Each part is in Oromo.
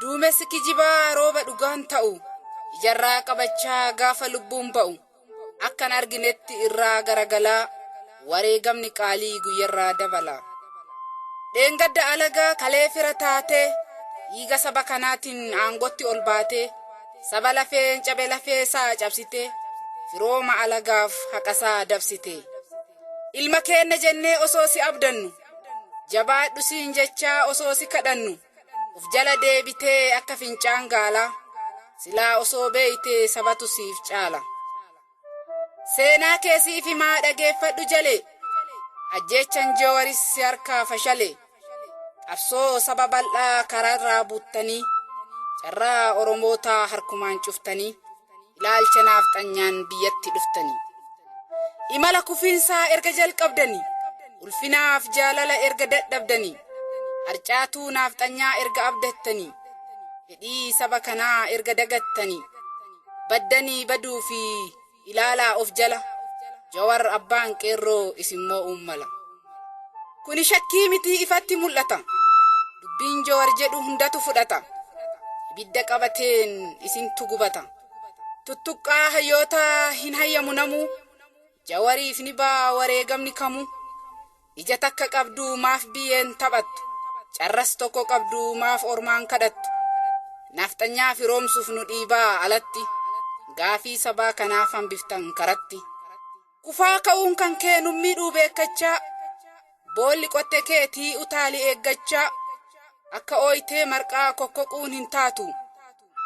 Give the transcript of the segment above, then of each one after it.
Duumessi kijibaa rooba dhugaan ta'u ijarraa qabachaa gaafa lubbuun ba'u akkan arginetti irraa garagalaa wareegamni qaalii guyyarraa dabala. Dheengadda alagaa kalee fira taatee dhiiga saba kanaatiin aangotti ol baatee saba lafeen cabe lafee isaa cabsitee firooma alagaaf haqasaa dabsitee ilma keenya jennee osoo si abdannu jabaadhu siin jechaa osoo si kadhannu uf jala deebitee akka fincaan gaalaa silaa osoo beeytee sabatu siif caala. Seenaa keessiif himaa dhageeffadhu jalee ajjechan Jawaaris si harkaa fashalee qabsoo saba bal'aa karaarraa buuttanii carraa Oromootaa harkumaan cuftanii ilaalcha naafxanyaan biyyatti dhuftanii imala kufiinsaa erga jalqabdanii ulfinaaf jaalala erga dadhabdanii harcaatuu naafxanyaa erga abdattanii fedhii saba kanaa erga dagattanii baddanii baduu fi ilaalaa of jala Jawaar abbaan qeerroo isimmoo ummala. Kuni shakkii miti ifatti mul'ata dubbiin Jawaar jedhu hundatu fudhata ibidda qabateen isintu gubata tuttuqqaa hayyoota hin hayyamu namuu Jawaariif ni baa wareegamni kamuu ija takka qabdu maaf biyyeen taphattu carras tokko qabdu maaf ormaan kadhattu naafxanyaa firoomsuuf nu dhiibaa alatti gaafii sabaa kanaaf hambiftan karatti kufaa ka'uun kan kee nu miidhuu beekachaa boolli qotte keetii utaali eeggachaa akka ooyitee marqaa kokkoquun hin taatu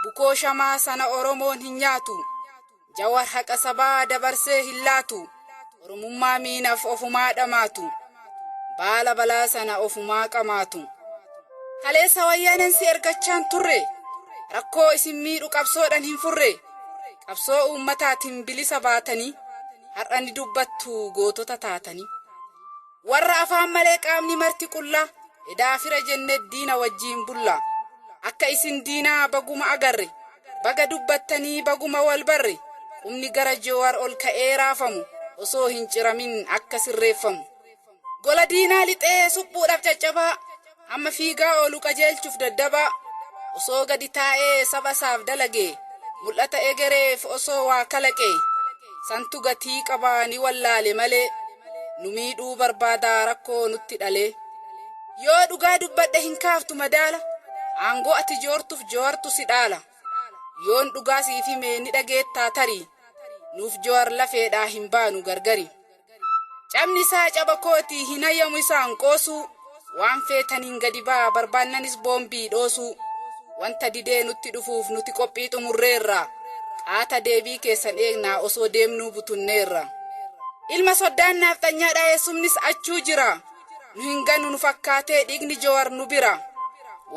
bukoo shamaa sana Oromoon hin nyaatu Jawaar haqa sabaa dabarsee hin laatu Oromummaa miinaaf ofumaa dhamaatu baala balaa sana ofumaa qamaatu. Kaleessa wayyaanan si ergachaan turre rakkoo isin miidhu qabsoodhan hin furre qabsoo ummataatiin bilisa baatanii har'ani dubbattu gootota taatanii warra afaan malee qaamni marti qullaa edaa fira jenne diina wajjiin bulla akka isin diinaa baguma agarre baga dubbattanii baguma wal barre qumni gara Jawaar ol ka'ee raafamu osoo hin ciramin akka sirreeffamu gola diinaa lixee suphuudhaaf caccabaa amma fiigaa oolu qajeelchuuf daddabaa osoo gadi taa'ee saba isaaf dalagee mul'ata egereef osoo waa kalaqee santu gatii qabaa ni wallaale malee nu miidhuu barbaadaa rakkoo nutti dhalee yoo dhugaa dubbadhe hin kaaftu madaala aangoo ati joortuuf Jawaartu si dhaala yoon dhugaa siif himee ni dhageettaa tarii nuuf Jawaar lafeedhaa hin baanu gargari cabni isaa caba kootii hin hayyamu isaan qoosuu waan feetaniin gadi baa barbaannanis boombii dhoosuu wanta didee nutti dhufuuf nuti qophii xumurreerra haata deebii keessan eegnaa osoo deemnuu butunneerra ilma soddaan naafxanyaa dhayeessumnis achuu jira nu hin gannu nu fakkaatee dhiigni Jawaar nu bira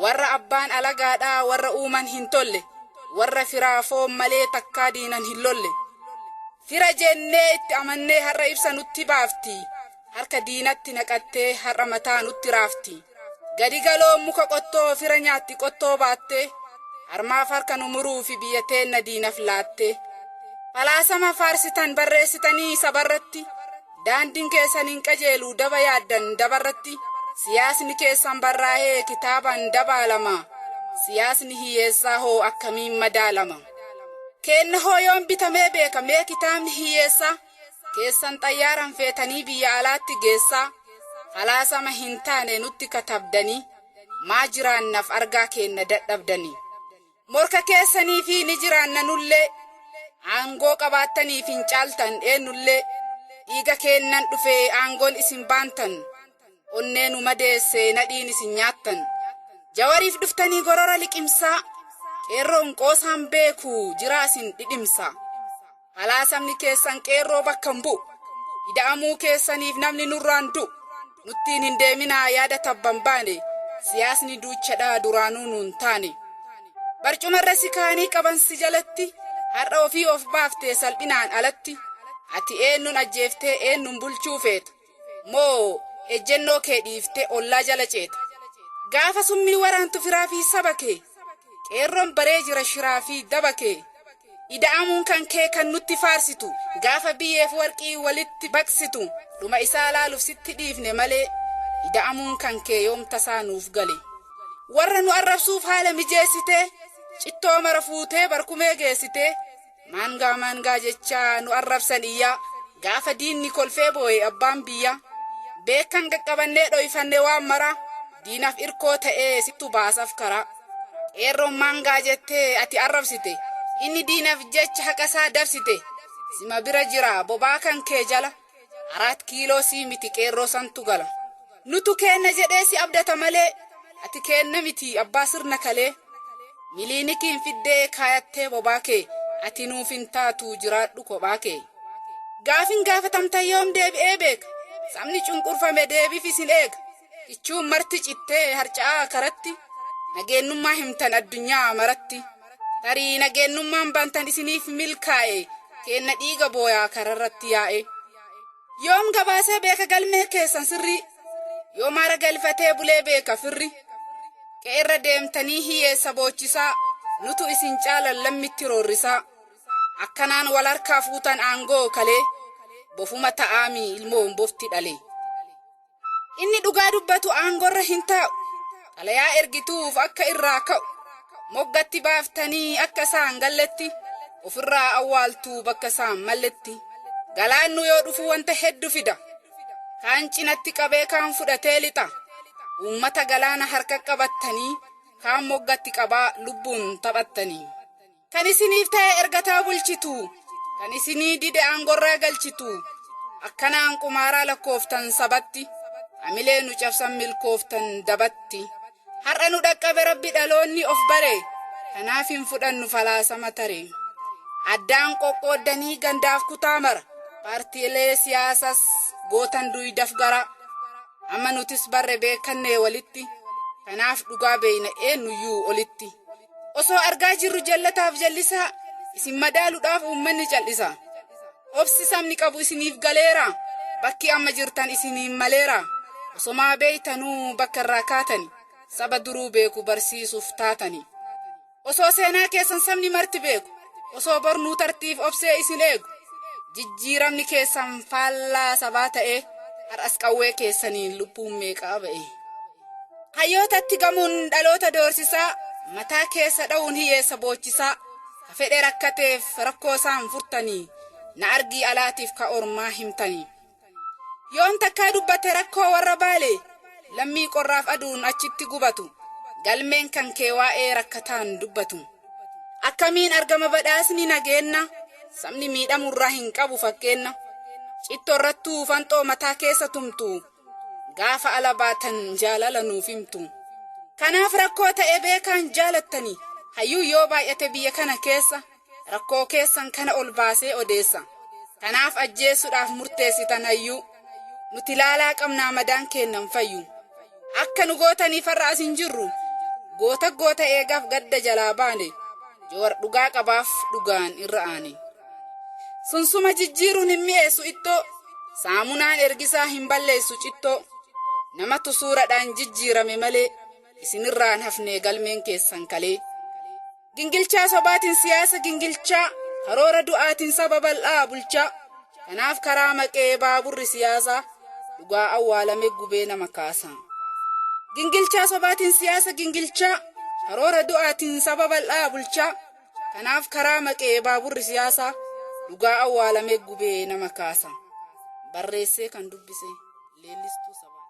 warra abbaan alagaadhaa warra uuman hin tolle warra firaa foon malee takkaa diinan hin lolle fira jennee itti amannee har'a ibsa nutti baafti harka diinatti naqattee har'a mataa nutti raafti gadi galoo muka qottoo fira nyaatti qottoo baattee harmaaf harka nu muruu fi biyya teenna diinaf laatte falaasama faarsitan barreessitanii sabarratti daandiin keessaniin qajeeluu daba yaaddan dabarratti siyaasni keessan barraa'ee kitaaban dabaalama siyaasni hiyyeessaa hoo akkamiin madaalama kenna hoo yoon bitamee beekamee kitaabni hiyyeessaa keessan xayyaaran feetanii biyya alaatti geessaa falaasama hin taane nutti katabdanii maa jiraannaaf argaa kenna dadhabdanii morka keessanii fi ni jiraanna nullee aangoo qabaattaniif hin caaltan eenyullee dhiiga kennan dhufee aangoon isin baantan onnee nu madeessee nadhiin isin nyaattan Jawaariif dhuftanii gorora liqimsaa qeerroon qoosaan beeku jiraa isin dhidhimsa falaasamni keessan qeerroo bakkan bu'u ida'amuu keessaniif namni nurraan du'u nuttiin hin deeminaa yaada tabban baane siyaasni duuchadhaa duraanuu nuun taane barcumarra si kaanii qaban si jalatti har'a ofii of baaftee salphinaan alatti ati eenyuun ajjeeftee eenyuun bulchuu feeta moo ejjennoo kee dhiiftee ollaa jala ceeta gaafa summiin waraantu firaa fi saba kee qeerroon baree jira shiraa fi daba kee ida'amuun kan kee kan nutti faarsitu gaafa biyyeef warqii walitti baqsitu dhuma isaa laaluuf sitti dhiifne malee ida'amuun kan kee yoom tasaa nuuf gale. warra nu arrabsuuf haala mijeessite cittoo mara fuutee barkumee geessite maangaa jecha nu arrabsan iyyaa gaafa diinni kolfee boo'e abbaan biyya beekan qaqqabannee dhoyfannee waan mara diinaaf irkoo ta'ee sittu baasaaf karaa qeerroon maangaa jettee ati arrabsite inni diinaaf jecha haqasaa dabsite sima bira jira bobaa kan kee jala 4 kiiloo sii miti qeerroo santu gala nutu kenna jedhee si abdata malee ati kenna miti abbaa sirna kalee miliinikiin fiddee kaayattee bobaa kee ati nuuf hin taatu jiraadhu kophaa kee gaafin gaafatamta yoom deebi'ee beeka sabni cunqurfame deebiif isin eega kichuun marti cittee harca'aa karatti nageenyummaa himtan addunyaa maratti tarii nageenyummaan bantan isiniif milkaa'e kenna dhiiga booyaa kararratti yaa'e yoom gabaasee beeka galmee keessan sirrii yoom mara galfatee bulee beeka firri qeerra deemtanii hiyyeessa boochisaa nutu isin caalan lammitti roorrisaa akkanaan wal harkaa fuutan aangoo kalee bofuma ta'aami ilmoon bofti dhalee inni dhugaa dubbatu aangorra hin taa'u xalayaa ergituuf akka irraa ka'u moggatti baaftanii akka isaan galletti ofirraa awwaaltuu bakka isaan malletti galaannu yoo dhufu wanta heddu fida kaan cinatti qabee kaan fudhatee lixa ummata galaana harka qabattanii kaan moggatti qabaa lubbuun taphattanii kan isiniif ta'e ergataa bulchitu kan isinii dide aangorraa galchitu akkanaan qumaaraa lakkooftan sabatti amilee nu cabsan milkooftan dabatti har'a nu dhaqqabe rabbi dhaloonni of bare kanaaf hin fudhannu falaasama tare addaan qoqqooddanii gandaaf kutaa mara paartiilee siyaasas gootan duydaf gara amma nutis barre beekannee walitti kanaaf dhugaa beeyna eenyuyyuu olitti osoo argaa jirru jallataaf jallisaa isin madaaluudhaaf uummanni cal'isa obsi sabni qabu isiniif galeera bakki amma jirtan isiniin maleera osomaa beeytanuu bakka irraa kaatani saba duruu beeku barsiisuuf taatani osoo seenaa keessan sabni marti beeku osoo bornuu tartiif obsee isin eegu jijjiiramni keessan faallaa sabaa ta'e har'as qawwee keessaniin lubbuun meeqaa ba'e hayyootatti gamuun dhaloota doorsisaa mataa keessa dha'uun hiyyeessa boochisaa ka fedhe rakkateef rakkoo isaan furtanii na argii alaatiif ka ormaa himtanii yoon takkaa dubbate rakkoo warra baale lammii qorraaf aduun achitti gubatu galmeen kan kee waa'ee rakkataan dubbatu akkamiin argama badhaasni nageenna sabni miidhamurraa hin qabu fakkeenna cittorrattuu fanxoo mataa keessa tumtu gaafa ala baatan jaalala nuuf himtu kanaaf rakkoo ta'e beekaan jaalattanii hayyuu yoo baay'ate biyya kana keessa rakkoo keessan kana ol baasee odeessa kanaaf ajjeesuudhaaf murteessitan hayyuu nuti laalaa qabnaa madaan kennan fayyu akka nu gootaniif har'a asin jirru goota eegaaf gadda jalaa baane joowar dhugaa qabaaf dhugaan irra aane sunsuma jijjiiruun hin mi'eessu ittoo saamunaan ergisaa hin balleessu cittoo namatu suuradhaan jijjiirame malee isinirraan hafnee galmeen keessan kalee gingilchaa sobaatiin siyaasa gingilchaa karoora du'aatiin saba bal'aa bulchaa kanaaf karaa maqee baaburri siyaasaa dhugaa awwaalame gubee nama kaasaa gingilchaa sobaatiin siyaasa gingilchaa karoora du'aatiin saba bal'aa bulchaa kanaaf karaa maqee baaburri siyaasaa dhugaa awwaalame gubee nama kaasaa barreessee kan dubbise leellistuu sabaa